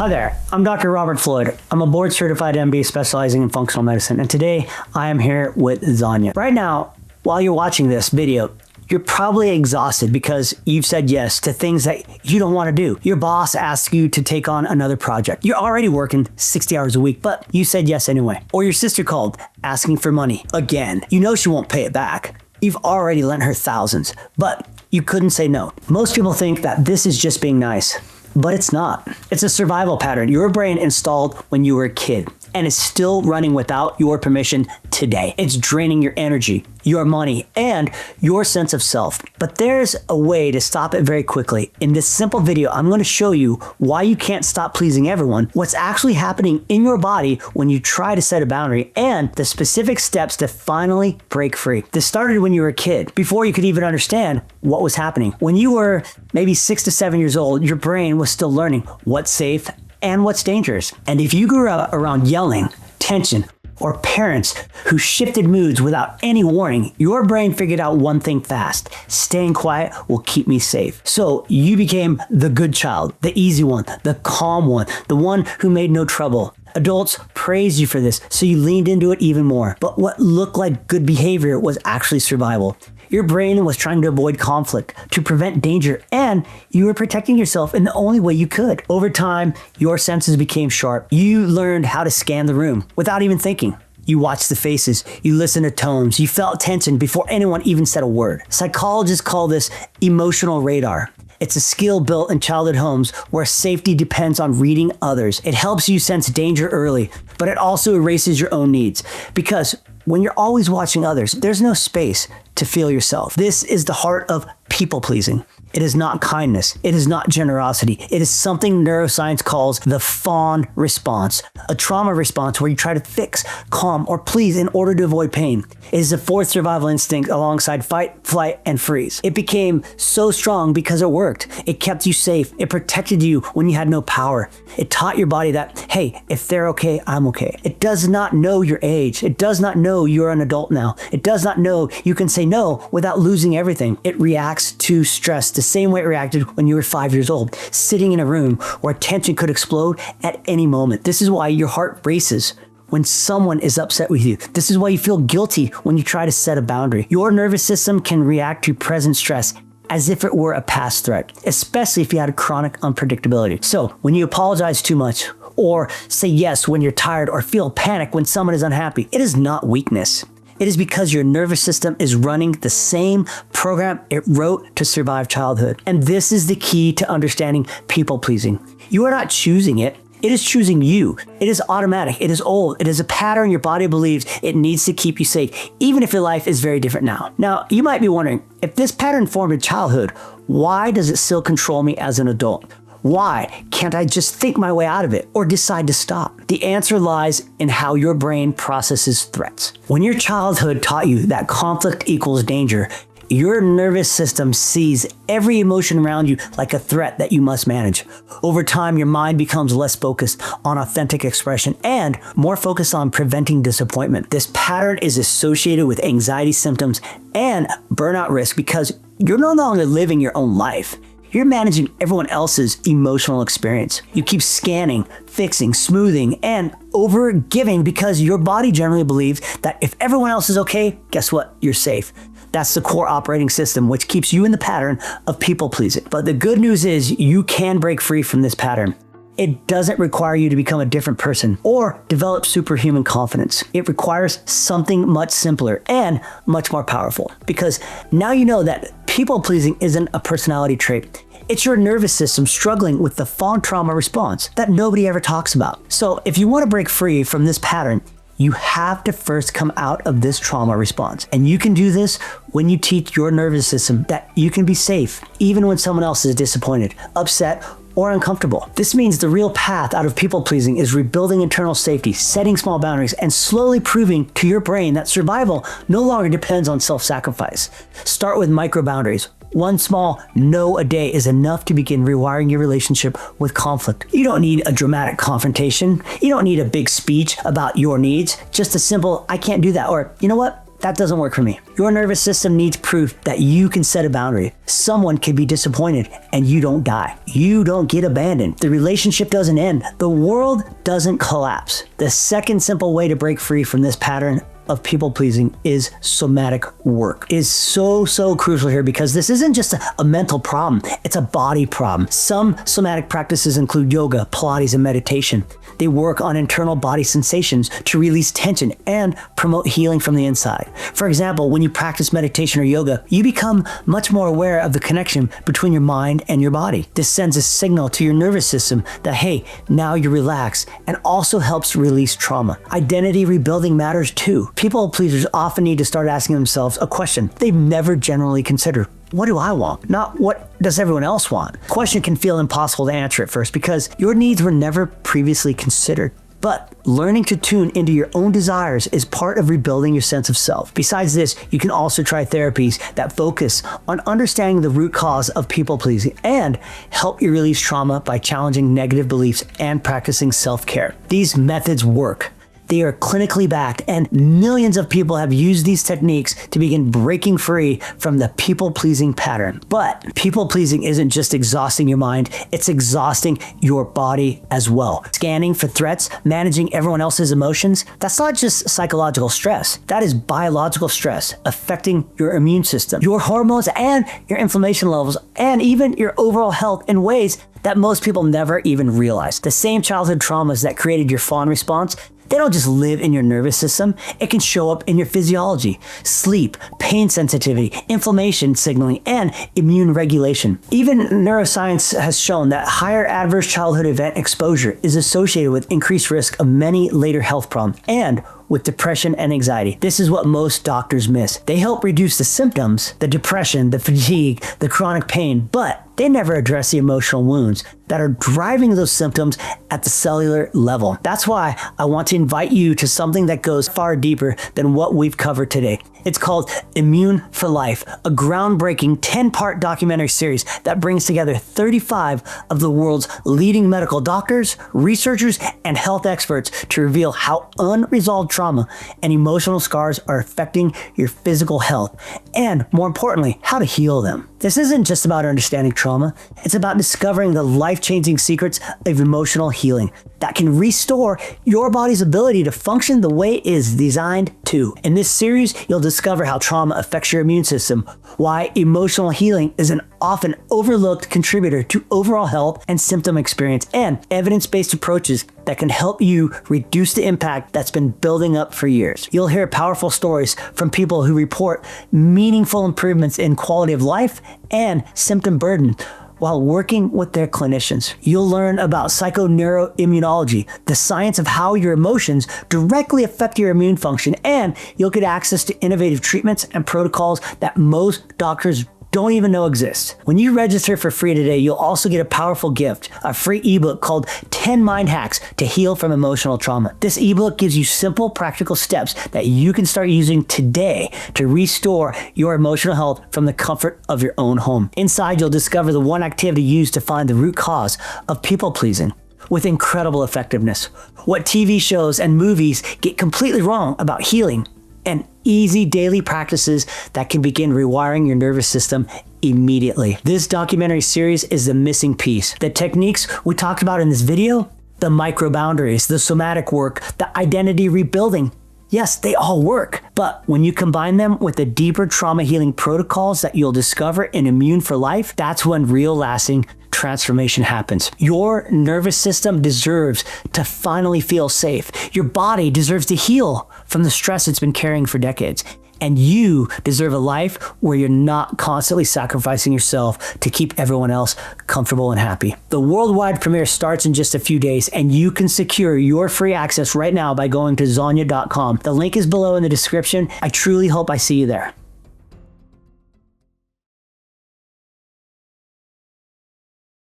Hi there, I'm Dr. Robert Floyd. I'm a board certified MD specializing in functional medicine, and today I am here with Zanya. Right now, while you're watching this video, you're probably exhausted because you've said yes to things that you don't want to do. Your boss asks you to take on another project. You're already working 60 hours a week, but you said yes anyway. Or your sister called asking for money again. You know she won't pay it back. You've already lent her thousands, but you couldn't say no. Most people think that this is just being nice, but it's not. It's a survival pattern your brain installed when you were a kid, and it's still running without your permission today. It's draining your energy, your money, and your sense of self. But there's a way to stop it very quickly. In this simple video, I'm going to show you why you can't stop pleasing everyone, what's actually happening in your body when you try to set a boundary, and the specific steps to finally break free. This started when you were a kid, before you could even understand what was happening. When you were maybe 6 to 7 years old, your brain was still learning what's safe and what's dangerous. And if you grew up around yelling, tension, or parents who shifted moods without any warning, your brain figured out one thing fast: staying quiet will keep me safe. So you became the good child, the easy one, the calm one, the one who made no trouble. Adults praised you for this, so you leaned into it even more. But what looked like good behavior was actually survival. Your brain was trying to avoid conflict, to prevent danger, and you were protecting yourself in the only way you could. Over time, your senses became sharp. You learned how to scan the room without even thinking. You watched the faces, you listened to tones, you felt tension before anyone even said a word. Psychologists call this emotional radar. It's a skill built in childhood homes where safety depends on reading others. It helps you sense danger early, but it also erases your own needs. Because when you're always watching others, there's no space to feel yourself. This is the heart of people pleasing. It is not kindness. It is not generosity. It is something neuroscience calls the fawn response, a trauma response where you try to fix, calm, or please in order to avoid pain. It is the fourth survival instinct alongside fight, flight, and freeze. It became so strong because it worked. It kept you safe. It protected you when you had no power. It taught your body that, hey, if they're okay, I'm okay. It does not know your age. It does not know you're an adult now. It does not know you can say no without losing everything. It reacts to stress the same way it reacted when you were 5 years old, sitting in a room where tension could explode at any moment. This is why your heart races when someone is upset with you. This is why you feel guilty when you try to set a boundary. Your nervous system can react to present stress as if it were a past threat, especially if you had a chronic unpredictability. So when you apologize too much, or say yes when you're tired, or feel panic when someone is unhappy, it is not weakness. It is because your nervous system is running the same program it wrote to survive childhood. And this is the key to understanding people pleasing. You are not choosing it. It is choosing you. It is automatic. It is old. It is a pattern your body believes it needs to keep you safe, even if your life is very different now. Now, you might be wondering, if this pattern formed in childhood, why does it still control me as an adult? Why can't I just think my way out of it or decide to stop? The answer lies in how your brain processes threats. When your childhood taught you that conflict equals danger, your nervous system sees every emotion around you like a threat that you must manage. Over time, your mind becomes less focused on authentic expression and more focused on preventing disappointment. This pattern is associated with anxiety symptoms and burnout risk because you're no longer living your own life. You're managing everyone else's emotional experience. You keep scanning, fixing, smoothing, and over-giving because your body generally believes that if everyone else is okay, guess what? You're safe. That's the core operating system, which keeps you in the pattern of people-pleasing. But the good news is you can break free from this pattern. It doesn't require you to become a different person or develop superhuman confidence. It requires something much simpler and much more powerful, because now you know that people-pleasing isn't a personality trait. It's your nervous system struggling with the fawn trauma response that nobody ever talks about. So if you want to break free from this pattern, you have to first come out of this trauma response. And you can do this when you teach your nervous system that you can be safe, even when someone else is disappointed, upset, or uncomfortable. This means the real path out of people-pleasing is rebuilding internal safety, setting small boundaries, and slowly proving to your brain that survival no longer depends on self-sacrifice. Start with micro-boundaries. One small no a day is enough to begin rewiring your relationship with conflict. You don't need a dramatic confrontation. You don't need a big speech about your needs. Just a simple, I can't do that, or you know what? That doesn't work for me. Your nervous system needs proof that you can set a boundary. Someone can be disappointed and you don't die. You don't get abandoned. The relationship doesn't end. The world doesn't collapse. The second simple way to break free from this pattern of people pleasing is somatic work. It is so crucial here because this isn't just a mental problem, it's a body problem. Some somatic practices include yoga, Pilates, and meditation. They work on internal body sensations to release tension and promote healing from the inside. For example, when you practice meditation or yoga, you become much more aware of the connection between your mind and your body. This sends a signal to your nervous system that, hey, now you're relaxed, and also helps release trauma. Identity rebuilding matters too. People pleasers often need to start asking themselves a question they've never generally considered. What do I want? Not what does everyone else want? The question can feel impossible to answer at first because your needs were never previously considered. But learning to tune into your own desires is part of rebuilding your sense of self. Besides this, you can also try therapies that focus on understanding the root cause of people pleasing and help you release trauma by challenging negative beliefs and practicing self-care. These methods work. They are clinically backed, and millions of people have used these techniques to begin breaking free from the people-pleasing pattern. But people-pleasing isn't just exhausting your mind, it's exhausting your body as well. Scanning for threats, managing everyone else's emotions, that's not just psychological stress. That is biological stress affecting your immune system, your hormones, and your inflammation levels, and even your overall health in ways that most people never even realize. The same childhood traumas that created your fawn response, they don't just live in your nervous system. It can show up in your physiology, sleep, pain sensitivity, inflammation signaling, and immune regulation. Even neuroscience has shown that higher adverse childhood event exposure is associated with increased risk of many later health problems and with depression and anxiety. This is what most doctors miss. They help reduce the symptoms, the depression, the fatigue, the chronic pain, but they never address the emotional wounds that are driving those symptoms at the cellular level. That's why I want to invite you to something that goes far deeper than what we've covered today. It's called Immune for Life, a groundbreaking 10-part documentary series that brings together 35 of the world's leading medical doctors, researchers, and health experts to reveal how unresolved trauma and emotional scars are affecting your physical health, and more importantly, how to heal them. This isn't just about understanding trauma, it's about discovering the life-changing secrets of emotional healing that can restore your body's ability to function the way it is designed to. In this series, you'll discover how trauma affects your immune system, why emotional healing is an often overlooked contributor to overall health and symptom experience, and evidence-based approaches that can help you reduce the impact that's been building up for years. You'll hear powerful stories from people who report meaningful improvements in quality of life and symptom burden while working with their clinicians. You'll learn about psychoneuroimmunology, the science of how your emotions directly affect your immune function, and you'll get access to innovative treatments and protocols that most doctors don't even know exist. When you register for free today, you'll also get a powerful gift, a free ebook called 10 Mind Hacks to Heal from Emotional Trauma. This ebook gives you simple, practical steps that you can start using today to restore your emotional health from the comfort of your own home. Inside, you'll discover the one activity used to find the root cause of people pleasing with incredible effectiveness, what TV shows and movies get completely wrong about healing, and easy daily practices that can begin rewiring your nervous system immediately. This documentary series is the missing piece. The techniques we talked about in this video, the micro boundaries, the somatic work, the identity rebuilding, yes, they all work. But when you combine them with the deeper trauma healing protocols that you'll discover in Immune for Life, that's when real lasting transformation happens. Your nervous system deserves to finally feel safe. Your body deserves to heal from the stress it's been carrying for decades. And you deserve a life where you're not constantly sacrificing yourself to keep everyone else comfortable and happy. The worldwide premiere starts in just a few days, and you can secure your free access right now by going to Zonya.com. The link is below in the description. I truly hope I see you there.